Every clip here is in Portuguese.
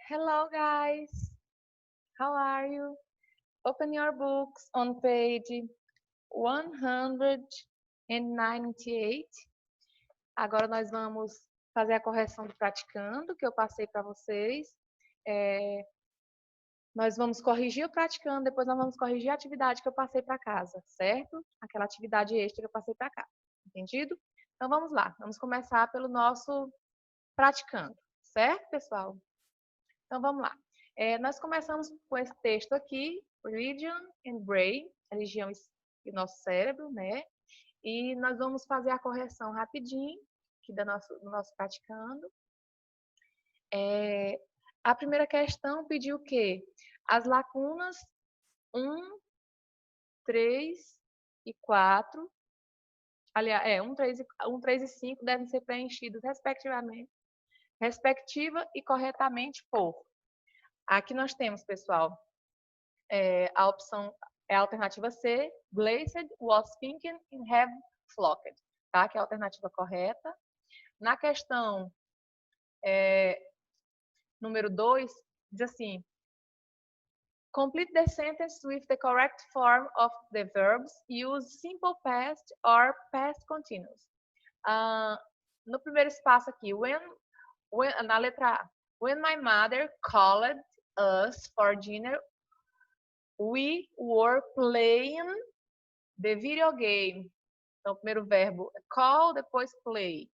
Hello guys, how are you? Open your books on page 198. Agora nós vamos fazer a correção do praticando que eu passei para vocês. Nós vamos corrigir o praticando, depois nós vamos corrigir a atividade que eu passei para casa, certo? Aquela atividade extra que eu passei para casa, entendido? Então vamos lá, vamos começar pelo nosso praticando, certo, pessoal? Então vamos lá. Nós começamos com esse texto aqui, Religion and Brain, religião e nosso cérebro, né? E nós vamos fazer a correção rapidinho, aqui do nosso praticando. A primeira questão pediu o quê? As lacunas 1, 3 e 4, aliás, 1, 3 e 5 devem ser preenchidos respectivamente, respectiva e corretamente por. Aqui nós temos, pessoal, a opção é a alternativa C, Glazed was thinking in have flocked, tá? Que é a alternativa correta. Na questão número 2, diz assim, complete the sentence with the correct form of the verbs, use simple past or past continuous. No primeiro espaço aqui, na letra A, when my mother called us for dinner, we were playing the video game. Então, o primeiro verbo é call, depois play.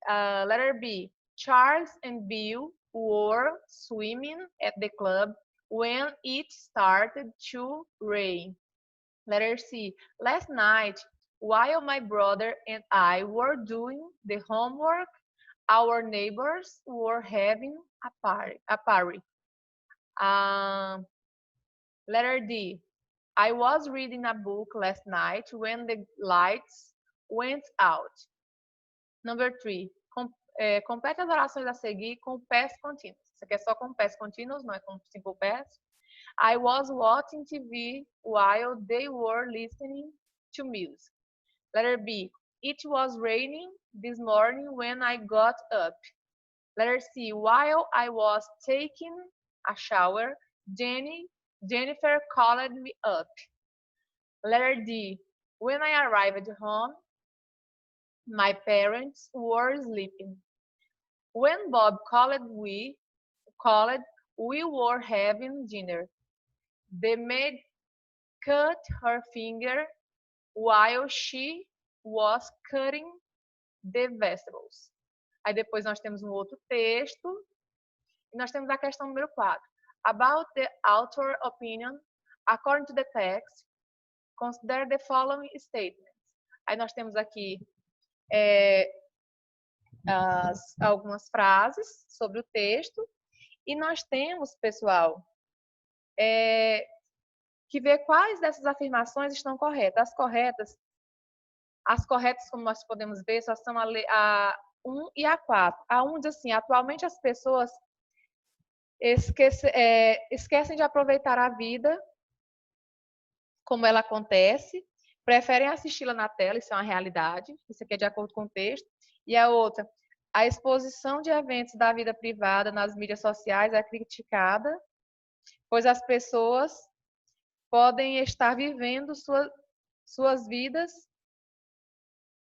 Letter B. Charles and Bill were swimming at the club when it started to rain. Letter C. Last night, while my brother and I were doing the homework, our neighbors were having a party. Letter D. I was reading a book last night when the lights went out. Number 3. Complete as orações a seguir com past continuous. Isso aqui é só com past continuous, não é com simple past. I was watching TV while they were listening to music. Letter B. It was raining this morning when I got up. Letter C. While I was taking a shower, Jennifer called me up. Letter D. When I arrived home, my parents were sleeping. When Bob called, we were having dinner. The maid cut her finger while she was cutting the vegetables. Aí depois nós temos um outro texto. E nós temos a questão número 4. About the author opinion, according to the text, consider the following statements. Aí nós temos aqui algumas frases sobre o texto. E nós temos, pessoal, que ver quais dessas afirmações estão corretas. As corretas, como nós podemos ver, só são a 1 e a 4. A 1 diz assim, atualmente as pessoas esquecem de aproveitar a vida como ela acontece, preferem assisti-la na tela, isso é uma realidade, isso aqui é de acordo com o texto. E a outra, a exposição de eventos da vida privada nas mídias sociais é criticada, pois as pessoas podem estar vivendo suas vidas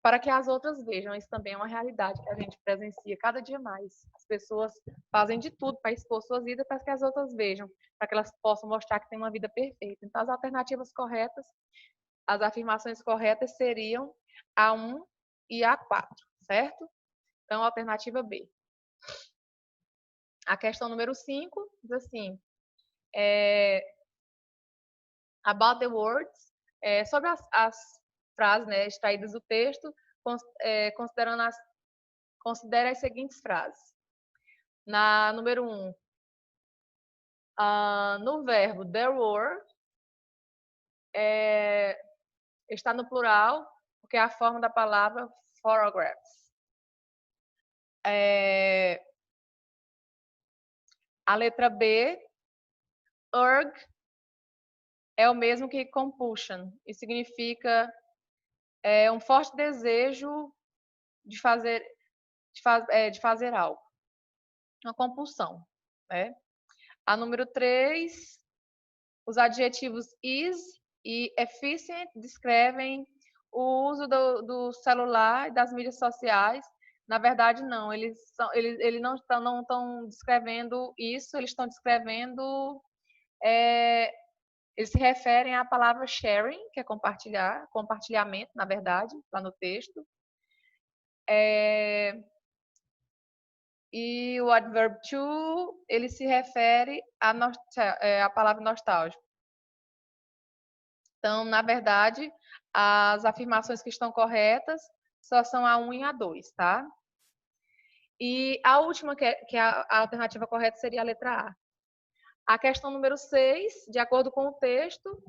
para que as outras vejam. Isso também é uma realidade que a gente presencia cada dia mais. As pessoas fazem de tudo para expor suas vidas para que as outras vejam, para que elas possam mostrar que têm uma vida perfeita. Então, as alternativas corretas, as afirmações corretas seriam a 1 e a 4, certo? Então, alternativa B. A questão número 5 diz assim, about the words, sobre as frases, né, extraídas do texto, considere as seguintes frases. Na número 1, no verbo there were, está no plural, porque é a forma da palavra photographs. A letra B, urge, é o mesmo que compulsion, e significa um forte desejo de fazer algo. Uma compulsão, né? A número 3, os adjetivos is e efficient descrevem o uso do celular e das mídias sociais. Na verdade, não, eles não estão descrevendo isso, eles estão descrevendo, eles se referem à palavra sharing, que é compartilhar, compartilhamento, na verdade, lá no texto. E o adverb to, ele se refere à palavra nostálgico. Então, na verdade, as afirmações que estão corretas só são a 1 e a 2, tá? E a última, que é a alternativa correta, seria a letra A. A questão número 6, de acordo com o texto,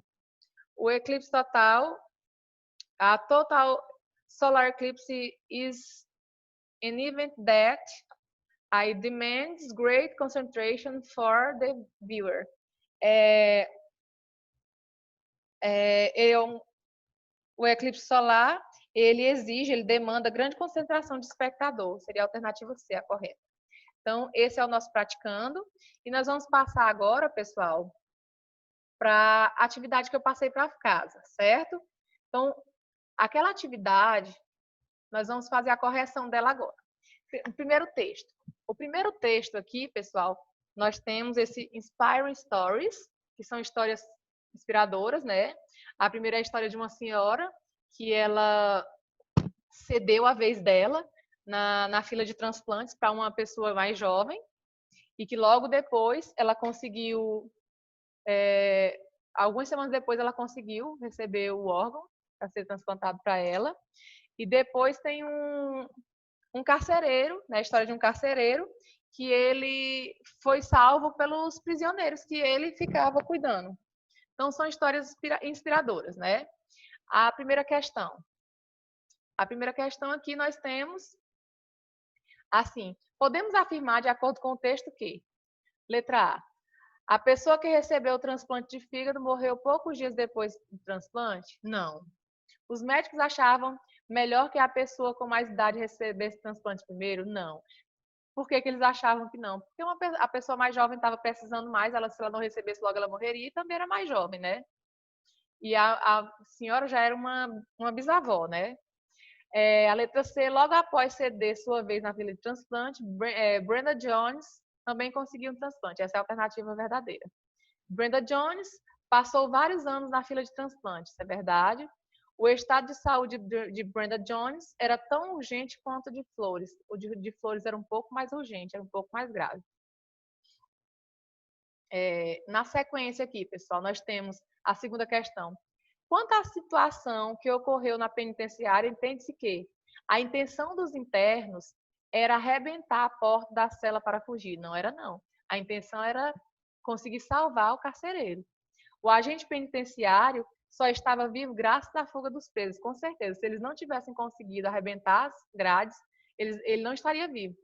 o eclipse total, a total solar eclipse is an event that demands great concentration for the viewer. O eclipse solar, ele demanda grande concentração de espectador. Seria a alternativa C, a correta. Então, esse é o nosso praticando. E nós vamos passar agora, pessoal, para a atividade que eu passei para casa, certo? Então, aquela atividade, nós vamos fazer a correção dela agora. O primeiro texto. O primeiro texto aqui, pessoal, nós temos esse Inspiring Stories, que são histórias inspiradoras, né? A primeira é a história de uma senhora que ela cedeu a vez dela na fila de transplantes para uma pessoa mais jovem e que logo depois ela conseguiu, algumas semanas depois ela conseguiu receber o órgão para ser transplantado para ela. E depois tem um carcereiro, né, a história de um carcereiro, que ele foi salvo pelos prisioneiros que ele ficava cuidando. Então, são histórias inspiradoras, né? A primeira questão. A primeira questão aqui nós temos, assim, podemos afirmar, de acordo com o texto, que, letra A pessoa que recebeu o transplante de fígado morreu poucos dias depois do transplante? Não. Os médicos achavam melhor que a pessoa com mais idade recebesse transplante primeiro? Não. Por que eles achavam que não? Porque a pessoa mais jovem estava precisando mais, se ela não recebesse logo ela morreria, e também era mais jovem, né? E a senhora já era uma bisavó, né? A letra C, logo após ceder sua vez na fila de transplante, Brenda Jones também conseguiu um transplante. Essa é a alternativa verdadeira. Brenda Jones passou vários anos na fila de transplante, isso é verdade. O estado de saúde de Brenda Jones era tão urgente quanto o de Flores. O de Flores era um pouco mais urgente, era um pouco mais grave. Na sequência aqui, pessoal, nós temos a segunda questão. Quanto à situação que ocorreu na penitenciária, entende-se que a intenção dos internos era arrebentar a porta da cela para fugir. Não era, não. A intenção era conseguir salvar o carcereiro. O agente penitenciário só estava vivo graças à fuga dos presos, com certeza. Se eles não tivessem conseguido arrebentar as grades, ele não estaria vivo.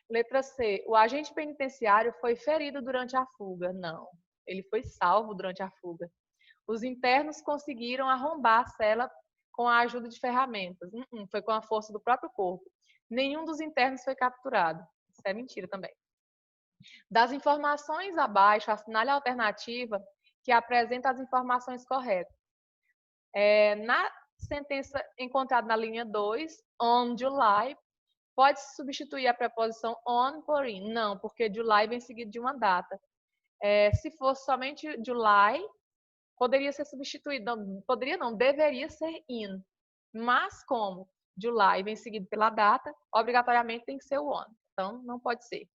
Letra C. O agente penitenciário foi ferido durante a fuga. Não, ele foi salvo durante a fuga. Os internos conseguiram arrombar a cela com a ajuda de ferramentas. Foi com a força do próprio corpo. Nenhum dos internos foi capturado. Isso é mentira também. Das informações abaixo, assinale a alternativa que apresenta as informações corretas. Na sentença encontrada na linha 2, on July, pode-se substituir a preposição on por in? Não, porque July vem seguido de uma data. Se fosse somente July, poderia ser substituído. Não, poderia não, deveria ser in. Mas como July vem seguido pela data, obrigatoriamente tem que ser o on. Então, não pode ser.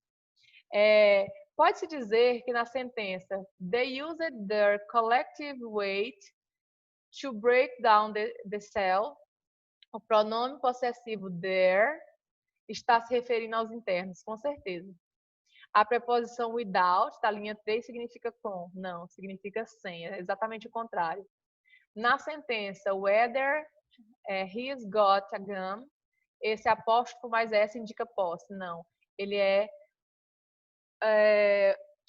Pode-se dizer que na sentença they used their collective weight to break down the cell, o pronome possessivo their está se referindo aos internos, com certeza. A preposição without, da linha 3, significa com. Não, significa sem. É exatamente o contrário. Na sentença, whether he's got a gun, esse apóstrofo mais S indica posse. Não, ele é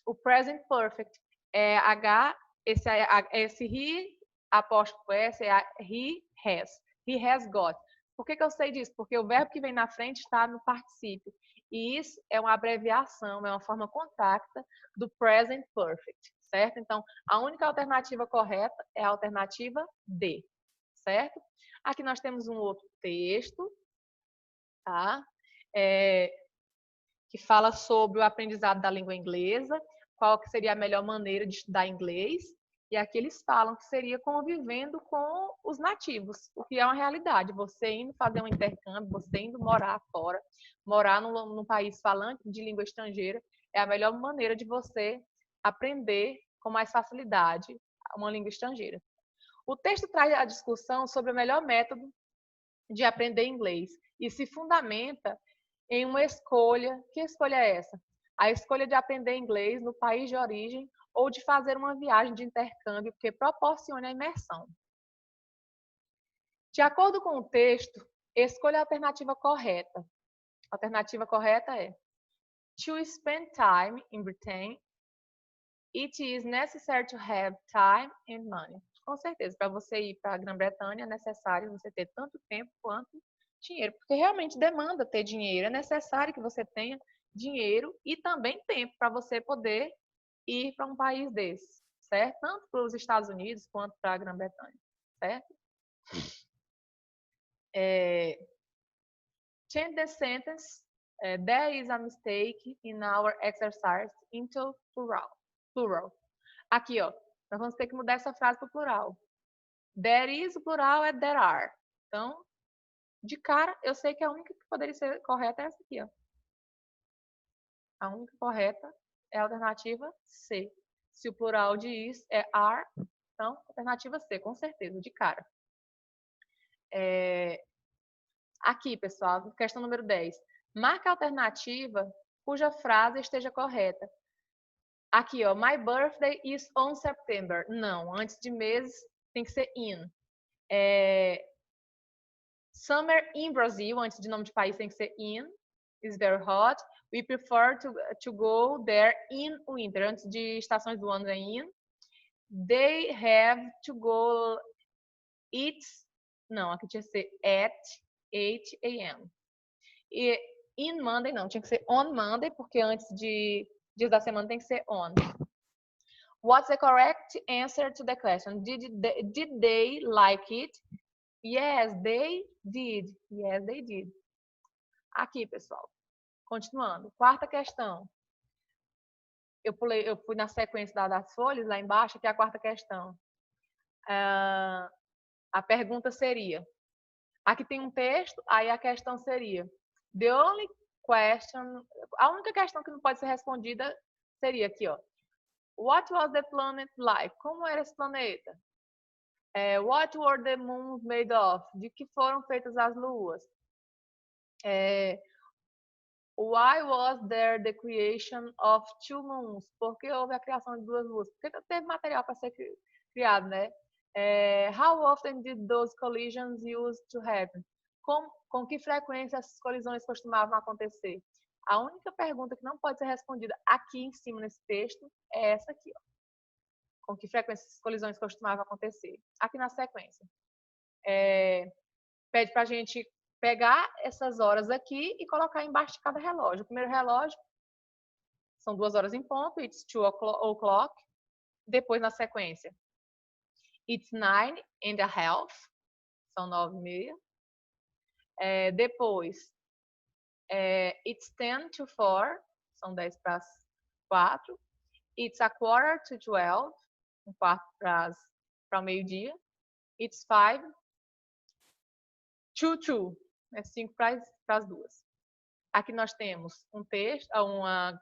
o present perfect. Esse he, apóstrofo S, é he has. He has got. Por que eu sei disso? Porque o verbo que vem na frente está no particípio. Is é uma abreviação, é uma forma contacta do present perfect, certo? Então, a única alternativa correta é a alternativa D, certo? Aqui nós temos um outro texto, tá? Que fala sobre o aprendizado da língua inglesa, qual que seria a melhor maneira de estudar inglês. E aqui eles falam que seria convivendo com os nativos, o que é uma realidade. Você indo fazer um intercâmbio, você indo morar fora, morar num país falante de língua estrangeira, é a melhor maneira de você aprender com mais facilidade uma língua estrangeira. O texto traz a discussão sobre o melhor método de aprender inglês e se fundamenta em uma escolha. Que escolha é essa? A escolha de aprender inglês no país de origem ou de fazer uma viagem de intercâmbio que proporcione a imersão. De acordo com o texto, escolha a alternativa correta. A alternativa correta é: to spend time in Britain, it is necessary to have time and money. Com certeza, para você ir para a Grã-Bretanha é necessário você ter tanto tempo quanto dinheiro, porque realmente demanda ter dinheiro, é necessário que você tenha dinheiro e também tempo para você poder ir para um país desse, certo? Tanto para os Estados Unidos quanto para a Grã-Bretanha, certo? Change the sentence, there is a mistake in our exercise into plural. Aqui, ó, nós vamos ter que mudar essa frase para o plural. There is, o plural é there are. Então, de cara, eu sei que a única que poderia ser correta é essa aqui, ó. A única correta é a alternativa C. Se o plural de is é are, então, alternativa C, com certeza, de cara. Aqui, pessoal, questão número 10. Marque a alternativa cuja frase esteja correta. Aqui, ó, my birthday is on September. Não, antes de meses tem que ser in. Summer in Brazil, antes de nome de país tem que ser in. It's very hot. We prefer to go there in winter. Antes de estações do ano é in. They have to go não, aqui tinha que ser at 8 a.m. E in Monday não, tinha que ser on Monday, porque antes de dias da semana tem que ser on. What's the correct answer to the question? Did they like it? Yes, they did. Yes, they did. Aqui, pessoal. Continuando. Quarta questão. Eu fui na sequência das folhas, lá embaixo, aqui é a quarta questão. A pergunta seria, aqui tem um texto, aí a questão seria, the only question, a única questão que não pode ser respondida seria aqui, ó. What was the planet like? Como era esse planeta? What were the moons made of? De que foram feitas as luas? Why was there the creation of two moons? Por que houve a criação de duas luas? Porque teve material para ser criado, né? How often did those collisions used to happen? Com que frequência essas colisões costumavam acontecer? A única pergunta que não pode ser respondida aqui em cima nesse texto é essa aqui, ó. Com que frequência essas colisões costumavam acontecer? Aqui na sequência. Pede para a gente pegar essas horas aqui e colocar embaixo de cada relógio. O primeiro relógio são 2 horas em ponto, it's 2 o'clock. Depois, na sequência, it's 9:30, são 9:30. Depois, it's 10:45, são 10 para as 4. It's 11:45, 1/4 para o meio-dia. It's 5:22, 5 para as 2. Aqui nós temos um texto, uma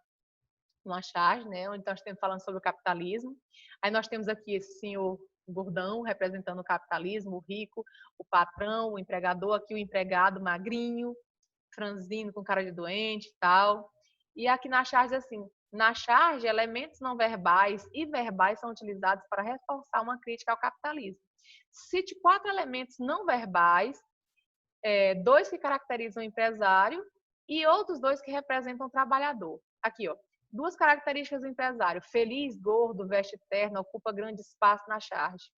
charge, né, onde nós estamos falando sobre o capitalismo. Aí nós temos aqui esse senhor gordão representando o capitalismo, o rico, o patrão, o empregador, aqui o empregado magrinho, franzino, com cara de doente e tal. E aqui na charge, assim, na charge, elementos não verbais e verbais são utilizados para reforçar uma crítica ao capitalismo. Cite 4 elementos não verbais, 2 que caracterizam o empresário e outros 2 que representam o trabalhador. Aqui, ó. 2 características do empresário: feliz, gordo, veste terno, ocupa grande espaço na charge.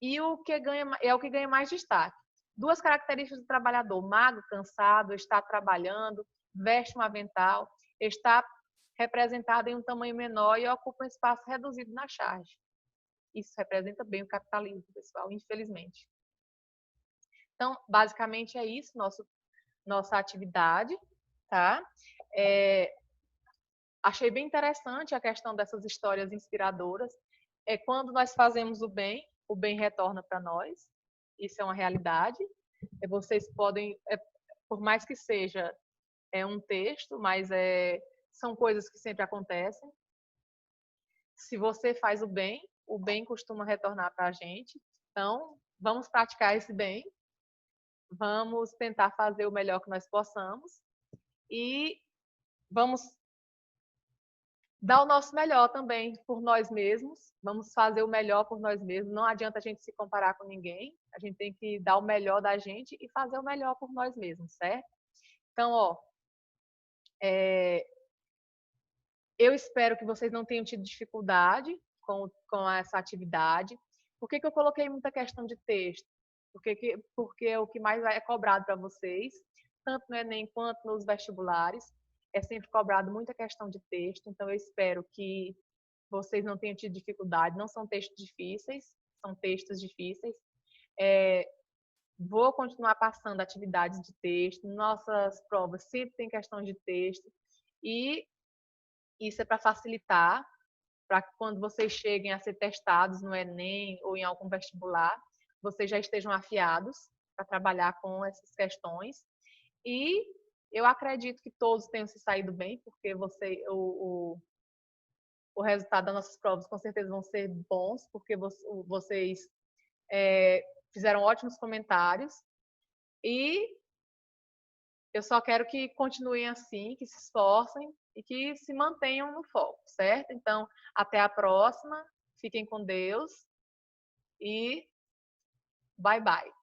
E o que ganha mais destaque. 2 características do trabalhador: magro, cansado, está trabalhando, veste um avental, está representado em um tamanho menor e ocupa um espaço reduzido na charge. Isso representa bem o capitalismo, pessoal, infelizmente. Então, basicamente é isso, nossa atividade, tá? Achei bem interessante a questão dessas histórias inspiradoras. Quando nós fazemos o bem retorna para nós. Isso é uma realidade. Vocês podem, por mais que seja um texto, mas são coisas que sempre acontecem. Se você faz o bem costuma retornar para a gente. Então, vamos praticar esse bem, vamos tentar fazer o melhor que nós possamos e vamos dar o nosso melhor também por nós mesmos, vamos fazer o melhor por nós mesmos. Não adianta a gente se comparar com ninguém, a gente tem que dar o melhor da gente e fazer o melhor por nós mesmos, certo? Então, eu espero que vocês não tenham tido dificuldade com essa atividade. Por que eu coloquei muita questão de texto? Porque o que mais é cobrado para vocês, tanto no Enem quanto nos vestibulares, é sempre cobrado muita questão de texto. Então, eu espero que vocês não tenham tido dificuldade. Não são textos difíceis, são textos difíceis. Vou continuar passando atividades de texto. Nossas provas sempre tem questões de texto. E isso é para facilitar, para que quando vocês cheguem a ser testados no Enem ou em algum vestibular, vocês já estejam afiados para trabalhar com essas questões. E eu acredito que todos tenham se saído bem, porque o resultado das nossas provas com certeza vão ser bons, porque vocês fizeram ótimos comentários. E eu só quero que continuem assim, que se esforcem e que se mantenham no foco, certo? Então, até a próxima. Fiquem com Deus e bye bye.